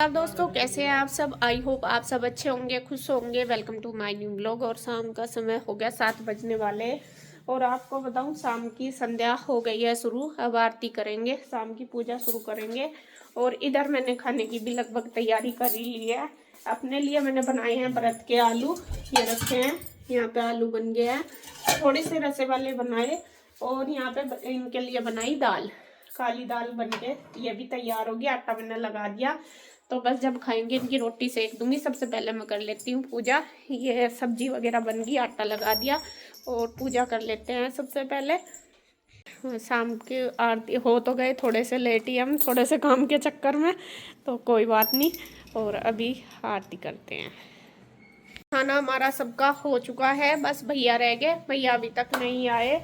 अब दोस्तों कैसे हैं आप सब। आई होप आप सब अच्छे होंगे, खुश होंगे। Welcome to my new blog. और शाम का समय हो गया, 7 बजने वाले। और आपको बताऊं, शाम की संध्या हो गई है शुरू। अब आरती करेंगे, शाम की पूजा शुरू करेंगे। और इधर मैंने खाने की भी लगभग तैयारी कर ही ली है। अपने लिए मैंने बनाए हैं व्रत के आलू, ये रखे हैं। यहाँ पे आलू बन गए हैं, थोड़े से रसे वाले बनाए। और यहाँ पे इनके लिए बनाई दाल, काली दाल बन के ये भी तैयार होगी। आटा मैंने लगा दिया, तो बस जब खाएंगे इनकी रोटी सेक दूंगी। सबसे पहले मैं कर लेती हूँ पूजा। ये सब्जी वगैरह बन गई, आटा लगा दिया और पूजा कर लेते हैं सबसे पहले। शाम की आरती हो तो गए, थोड़े से लेट ही हम, थोड़े से काम के चक्कर में, तो कोई बात नहीं। और अभी आरती करते हैं। खाना हमारा सबका हो चुका है, बस भैया रह गए। भैया अभी तक नहीं आए।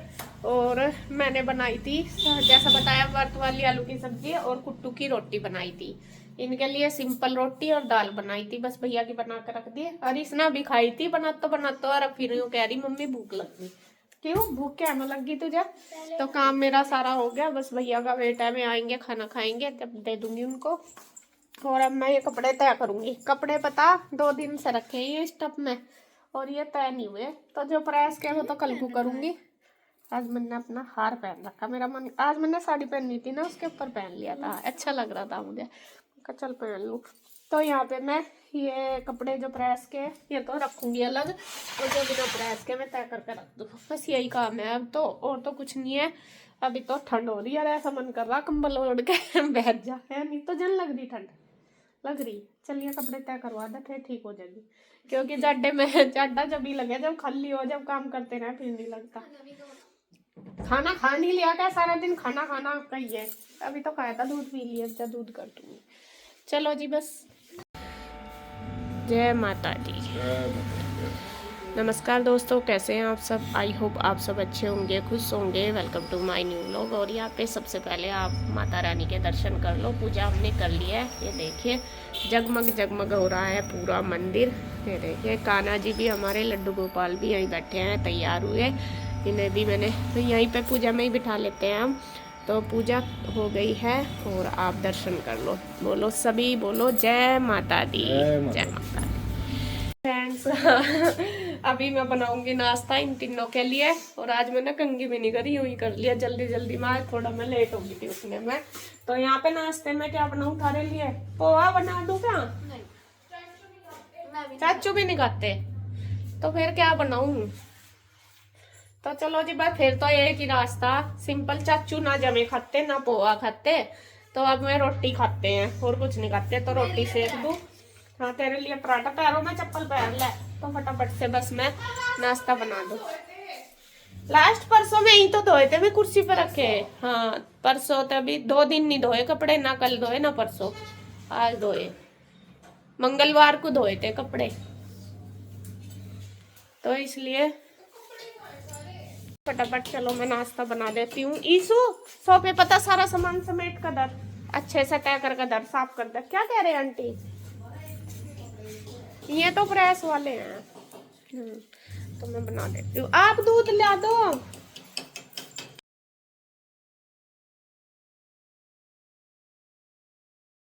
और मैंने बनाई थी जैसा बताया व्रत वाली आलू की सब्जी और कुट्टू की रोटी बनाई थी। इनके लिए सिंपल रोटी और दाल बनाई थी, बस भैया की बना कर रख दी। और इसने भी खाई थी बनाते। और अब फिर यूँ कह रही मम्मी भूख लग गई। क्यों भूख क्या न लग गई तुझे? तो काम मेरा सारा हो गया, बस भैया का वेट है। में आएंगे, खाना खाएंगे, तब दे दूंगी उनको। और अब मैं ये कपड़े तय करूंगी। कपड़े पता 2 दिन से रखे हैं ये स्टफ में, और ये तय नहीं हुए। तो जो प्रेस के वो तो कल को करूंगी। आज मैंने अपना हार पहन रखा, मेरा मन, आज मैंने साड़ी पहननी थी ना, उसके ऊपर पहन लिया था, अच्छा लग रहा था मुझे, चल पहन लूँ। तो यहाँ पे मैं ये कपड़े जो प्रेस के ये तो रखूंगी अलग, और जो बिना प्रेस के मैं तय करके रख दूँ। बस यही काम है अब तो, और तो कुछ नहीं है। अभी तो ठंड हो रही है, ऐसा मन कर रहा कंबल ओढ़ के बैठ जा है, नहीं तो जन लग रही, ठंड लग रही। चलिए कपड़े तय करवा दे, फिर ठीक हो जाएगी। क्योंकि जाडे में जाडा जब भी लगे, जब खाली हो, जब काम करते रहे, फिर नहीं लगता। खाना खा नहीं लिया क्या सारा दिन? खाना खाना कहिए। अभी तो खाया था, दूध पी लिया, जब दूध कर दूंगी। चलो जी, बस। जय माता दी। नमस्कार दोस्तों, कैसे हैं आप सब। आई होप आप सब अच्छे होंगे, खुश होंगे। Welcome to my new vlog. और यहाँ पे सबसे पहले आप माता रानी के दर्शन कर लो। पूजा हमने कर लिया है, ये देखिए जगमग जगमग हो रहा है पूरा मंदिर। ये देखिए कान्हा जी भी, हमारे लड्डू गोपाल भी यहीं बैठे हैं, तैयार हुए। इन्हें भी मैंने तो यहीं पे पूजा में ही बिठा लेते हैं हम। तो पूजा हो गई है और आप दर्शन कर लो। बोलो सभी, बोलो जय माता दी, जय माता दी। फ्रेंड्स अभी मैं बनाऊंगी नाश्ता इन तीनों के लिए। और आज मैंने कंघी भी नहीं करी, यूं ही कर लिया जल्दी जल्दी में। थोड़ा मैं लेट हो गई थी उसमें मैं। तो यहाँ पे नाश्ते में क्या बनाऊं थारे लिए? पोहा बना दूं क्या? चाचू भी नहीं खाते, तो फिर क्या बनाऊं? तो चलो जी, बस फिर तो एक ही रास्ता सिंपल। चाचू ना जमे खाते, ना पोहा खाते, तो अब मैं रोटी खाते हैं और कुछ नहीं खाते। तो रोटी सेक दूं। हाँ, तेरे लिए पराठा। पैरों में चप्पल पहन ले, तो फटाफट से बस मैं नाश्ता बना दूं। लास्ट परसों में ही तो धोए थे, मैं कुर्सी पर रखे। हाँ, परसों तो अभी 2 दिन नहीं धोए कपड़े, ना कल धोए ना परसों, आज धोए। मंगलवार को धोए थे कपड़े, तो इसलिए फटाफट चलो मैं नाश्ता बना देती हूँ। ईसु, सोफे पता सारा सामान समेट कर दर, अच्छे से तय कर दर, साफ कर दर। क्या कह रहे हैं आंटी? ये तो प्रेस वाले हैं। तो मैं बना देती हूँ, आप दूध ला दो।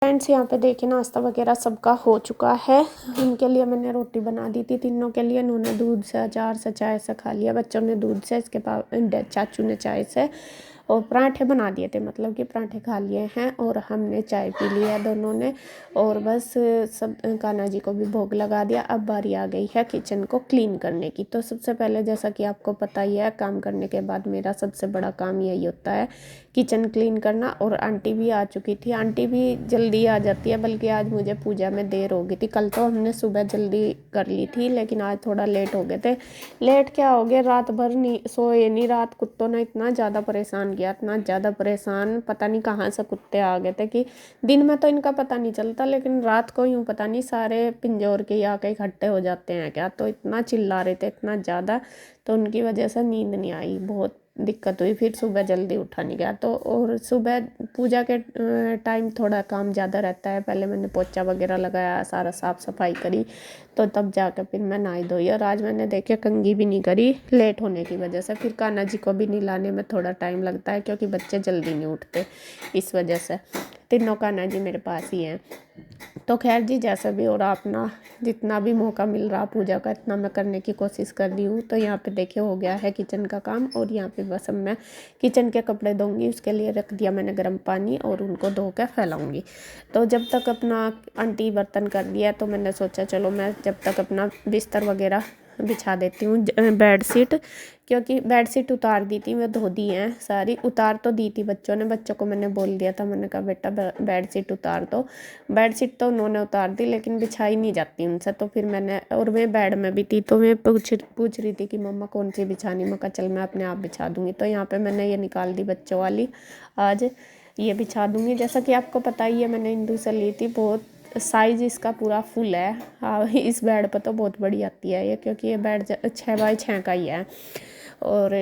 फ्रेंड्स यहाँ पे देखिए नाश्ता वगैरह सबका हो चुका है। इनके लिए मैंने रोटी बना दी थी तीनों के लिए। इन्होंने दूध से, अचार से, चाय से खा लिया। बच्चों ने दूध से, इसके चाचू ने चाय से। और पराठे बना दिए थे, मतलब कि पराठे खा लिए हैं। और हमने चाय पी लिया दोनों ने। और बस सब कान्हा जी को भी भोग लगा दिया। अब बारी आ गई है किचन को क्लीन करने की। तो सबसे पहले जैसा कि आपको पता ही है, काम करने के बाद मेरा सबसे बड़ा काम यही होता है, किचन क्लीन करना। और आंटी भी आ चुकी थी। आंटी भी जल्दी आ जाती है, बल्कि आज मुझे पूजा में देर हो गई थी। कल तो हमने सुबह जल्दी कर ली थी, लेकिन आज थोड़ा लेट हो गए थे। लेट क्या हो गया, रात भर नहीं सोए, नहीं। रात कुत्तों ने इतना ज़्यादा परेशान किया, इतना ज़्यादा परेशान, पता नहीं कहाँ से कुत्ते आ गए थे। कि दिन में तो इनका पता नहीं चलता, लेकिन रात को यूँ पता नहीं सारे पिंजौर के आके इकट्ठे हो जाते हैं क्या। तो इतना चिल्ला रहे थे, इतना ज़्यादा, तो उनकी वजह से नींद नहीं आई, बहुत दिक्कत हुई। फिर सुबह जल्दी उठा नहीं गया। तो और सुबह पूजा के टाइम थोड़ा काम ज़्यादा रहता है। पहले मैंने पोछा वगैरह लगाया, सारा साफ़ सफाई करी, तो तब जाकर फिर मैं नहाई धोई। और आज मैंने देखिए कंघी भी नहीं करी, लेट होने की वजह से। फिर कान्हा जी को भी नहलाने में थोड़ा टाइम लगता है, क्योंकि बच्चे जल्दी नहीं उठते, इस वजह से। तीनों कान्हा जी मेरे पास ही हैं। तो खैर जी, जैसा भी हो रहा, अपना जितना भी मौका मिल रहा पूजा का इतना मैं करने की कोशिश कर रही हूँ। तो यहाँ पे देखिए हो गया है किचन का काम, और यहाँ पे बस अब मैं किचन के कपड़े धोऊंगी। उसके लिए रख दिया मैंने गर्म पानी और उनको धो कर फैलाऊंगी। तो जब तक अपना आंटी बर्तन कर दिया तो मैंने सोचा चलो मैं जब तक अपना बिस्तर वगैरह बिछा देती हूँ, बेडशीट, क्योंकि बेडशीट उतार दी थी मैं, धो दी हैं सारी। उतार तो दी थी बच्चों ने, बच्चों को मैंने बोल दिया था, मैंने कहा बेटा बेडशीट उतार दो। बेडशीट तो उन्होंने उतार दी लेकिन बिछाई नहीं जाती उनसे। तो फिर मैंने, और मैं बेड में भी थी तो मैं पूछ रही थी कि मम्मा कौन सी बिछानी। मैं कहा चल मैं अपने आप बिछा दूँगी। तो यहाँ पर मैंने ये निकाल दी बच्चों वाली, आज ये बिछा दूँगी। जैसा कि आपको पता ही है मैंने इंदू से ली थी, बहुत साइज़ इसका पूरा फुल है। हाँ, इस बेड पर तो बहुत बड़ी आती है ये, क्योंकि ये बेड 6x6 का ही है। और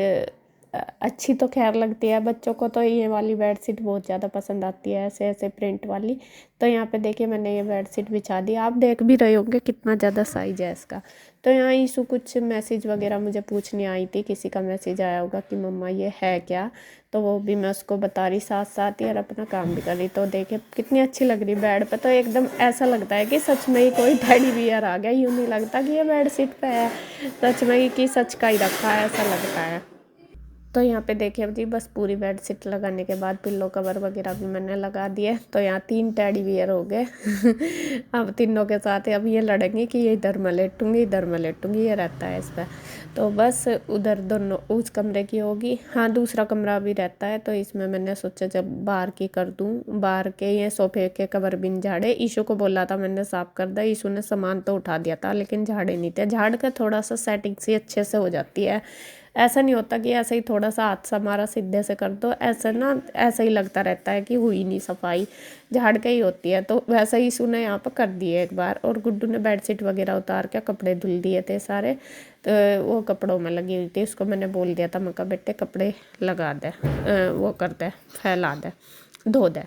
अच्छी तो खैर लगती है बच्चों को, तो ये वाली बेडशीट बहुत ज़्यादा पसंद आती है, ऐसे ऐसे प्रिंट वाली। तो यहाँ पे देखिए मैंने ये बेडशीट बिछा दी। आप देख भी रहे होंगे कितना ज़्यादा साइज है इसका। तो यहाँ ईशु कुछ मैसेज वगैरह मुझे पूछने आई थी, किसी का मैसेज आया होगा कि मम्मा ये है क्या, तो वो भी मैं उसको बता रही साथ साथ ही, और अपना काम भी कर रही। तो देखिए कितनी अच्छी लग रही बेड पे, तो एकदम ऐसा लगता है कि सच में ही कोई टेडी बियर आ गया। यूँ नहीं लगता कि ये बेडशीट पे है, सच में ही कि सच का ही रखा है ऐसा लगता है। तो यहाँ पे देखिए जी बस पूरी बेडशीट लगाने के बाद पिल्लो कवर वगैरह भी मैंने लगा दिए। तो यहाँ 3 टेडी बियर हो गए अब तीनों के साथ अब ये लड़ेंगे कि ये इधर मैं लेटूंगी इधर मैं लेटूंगी, ये रहता है इस पर। तो बस उधर दोनों उस कमरे की होगी। हाँ, दूसरा कमरा भी रहता है, तो इसमें मैंने सोचा जब बाहर की कर दूँ, बाहर के ये सोफे के कवर बिन झाड़े। ईशू को बोला था मैंने साफ़ कर दिया, ईशू ने सामान तो उठा दिया था लेकिन झाड़े नहीं थे। झाड़ के थोड़ा सा सेटिंग सी अच्छे से हो जाती है। ऐसा नहीं होता कि ऐसे ही थोड़ा सा हाथ से हमारा सीधे से कर दो, ऐसे ना ऐसा ही लगता रहता है कि हुई नहीं सफाई, झाड़ के ही होती है। तो वैसा ही ईशू ने यहाँ पर कर दिए एक बार। और गुड्डू ने बेडशीट वगैरह उतार के कपड़े धुल दिए थे सारे, तो वो कपड़ों में लगी हुई थी। उसको मैंने बोल दिया था, मैं कहा बेटे कपड़े लगा दे, वो कर दे, फैला दे, धो दे।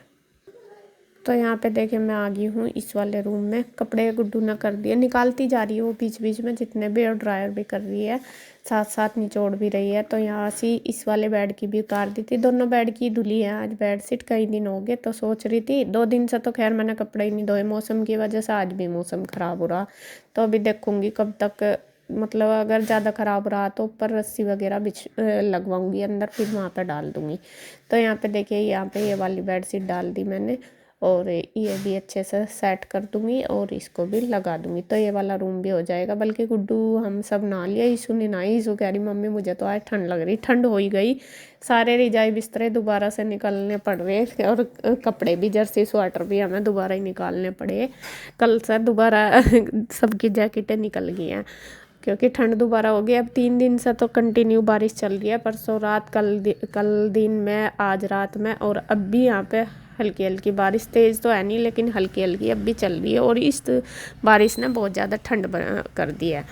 तो यहाँ पे देखिए मैं आ गई हूँ इस वाले रूम में। कपड़े गुड्डू ने कर दिए, निकालती जा रही है वो बीच बीच में जितने भी, और ड्रायर भी कर रही है, साथ साथ निचोड़ भी रही है। तो यहाँ से इस वाले बेड की भी उतार दी थी, दोनों बेड की धुली है आज बेडशीट। कई दिन हो गए तो सोच रही थी, 2 दिन से तो खैर मैंने कपड़े ही नहीं धोए मौसम की वजह से। आज भी मौसम ख़राब हो रहा, तो अभी देखूँगी कब तक, मतलब अगर ज़्यादा ख़राब रहा तो ऊपर रस्सी वगैरह लगवाऊंगी अंदर, फिर वहाँ पे डाल दूँगी। तो यहाँ पे देखिए यहाँ पे ये वाली बेडशीट डाल दी मैंने, और ये भी अच्छे से सेट कर दूँगी और इसको भी लगा दूँगी। तो ये वाला रूम भी हो जाएगा। बल्कि गुड्डू हम सब नहा लिया, ईशू ने नहाई। ईशू कह रही मम्मी मुझे तो आज ठंड लग रही। ठंड हो ही गई, सारे रजाई बिस्तरे दोबारा से निकालने पड़ रहे, और कपड़े भी, जर्सी स्वेटर भी हमें दोबारा ही निकालने पड़े। कल से दोबारा सबकी जैकेटें निकल गई हैं, क्योंकि ठंड दोबारा हो गई। अब 3 दिन से तो कंटिन्यू बारिश चल रही है, परसों रात, कल दिन में, आज रात में, और अब भी यहाँ पे हल्की हल्की बारिश, तेज़ तो है नहीं लेकिन हल्की हल्की अब भी चल रही है। और इस बारिश ने बहुत ज़्यादा ठंड कर दी है।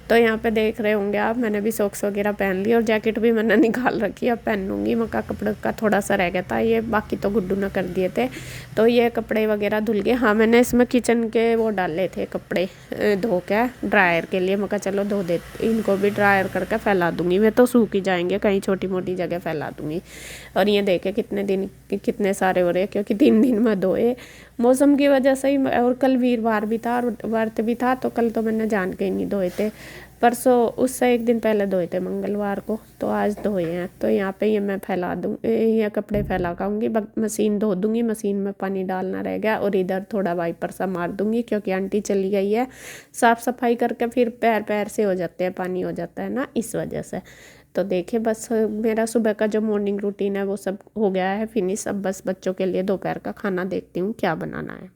तो यहाँ पे देख रहे होंगे आप, मैंने भी सॉक्स वगैरह पहन ली और जैकेट भी मैंने निकाल रखी है, अब पहनूंगी। मक्का कपड़े का थोड़ा सा रह गया था ये, बाकी तो गुड्डू ने कर दिए थे। तो ये कपड़े वगैरह धुल गए। हाँ, मैंने इसमें किचन के वो डाले थे कपड़े धो के ड्रायर के लिए। मक्का चलो धो दे, इनको भी ड्रायर करके फैला दूँगी मैं, तो सूख ही जाएंगे, कहीं छोटी मोटी जगह फैला दूँगी। और ये देखे कितने दिन कितने सारे हो रहे, क्योंकि 3 दिन में धोए मौसम की वजह से ही। और कल वीरवार भी था और व्रत भी था, तो कल तो मैंने जान के ही नहीं धोए थे। परसों उससे 1 दिन पहले धोए थे मंगलवार को, तो आज धोए हैं। तो यहाँ पे ये मैं फैला दूँ, ये कपड़े फैला पाऊँगी, मशीन धो दूँगी, मशीन में पानी डालना रह गया। और इधर थोड़ा वाइपर सा मार दूँगी, क्योंकि आंटी चली गई है। साफ़ सफाई करके फिर पैर से हो जाते हैं, पानी हो जाता है ना, इस वजह से। तो देखिए बस मेरा सुबह का जो मॉर्निंग रूटीन है वो सब हो गया है फिनिश। अब बस बच्चों के लिए दोपहर का खाना देखती हूँ क्या बनाना है।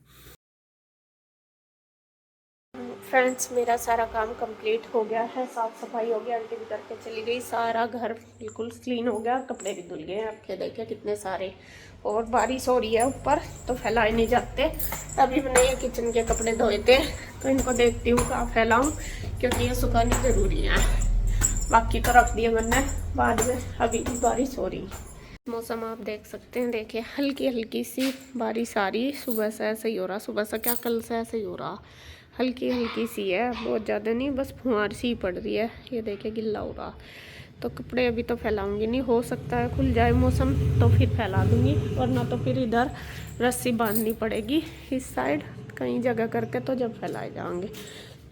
फ्रेंड्स, मेरा सारा काम कंप्लीट हो गया है, साफ़ सफाई हो गया, आंटी भी करके चली गई, सारा घर बिल्कुल क्लीन हो गया, कपड़े भी धुल गए हैं। आपके देखिए कितने सारे, और बारिश हो रही है ऊपर तो फैलाए नहीं जाते। अभी मैंने ये किचन के कपड़े धोए थे, तो इनको देखती हूँ कहाँ फैलाऊँ, क्योंकि ये सुखानी ज़रूरी है। बाकी तो रख दिया मैंने बाद में, अभी भी बारिश हो रही। मौसम आप देख सकते हैं, देखिए हल्की हल्की सी बारिश आ रही। सुबह से ऐसे ही हो रहा, सुबह से क्या कल से ऐसे ही हो रहा, हल्की हल्की सी है, बहुत ज़्यादा नहीं, बस फुहार सी पड़ रही है। ये देखिए गिल्ला हो रहा। तो कपड़े अभी तो फैलाऊंगी नहीं, हो सकता है खुल जाए मौसम तो फिर फैला दूंगी, वरना तो फिर इधर रस्सी बांधनी पड़ेगी इस साइड कहीं जगह करके, तो जब फैलाए जाएंगे।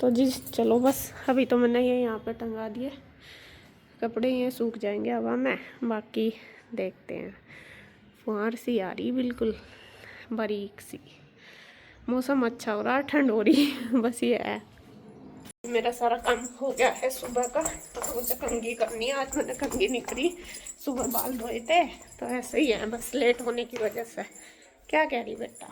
तो जी चलो बस अभी तो मैंने ये यहाँ पे टंगा दिए कपड़े, ये सूख जाएंगे हवा में, बाकी देखते हैं। फुहार सी आ रही बिल्कुल बारीक सी, मौसम अच्छा हो रहा है, ठंड हो रही बस ये है। मेरा सारा काम हो गया है सुबह का, तो मुझे कंघी करनी है। आज मैंने कंघी नहीं करी, सुबह बाल धोए थे तो ऐसे ही है, बस लेट होने की वजह से। क्या कह रही बेटा?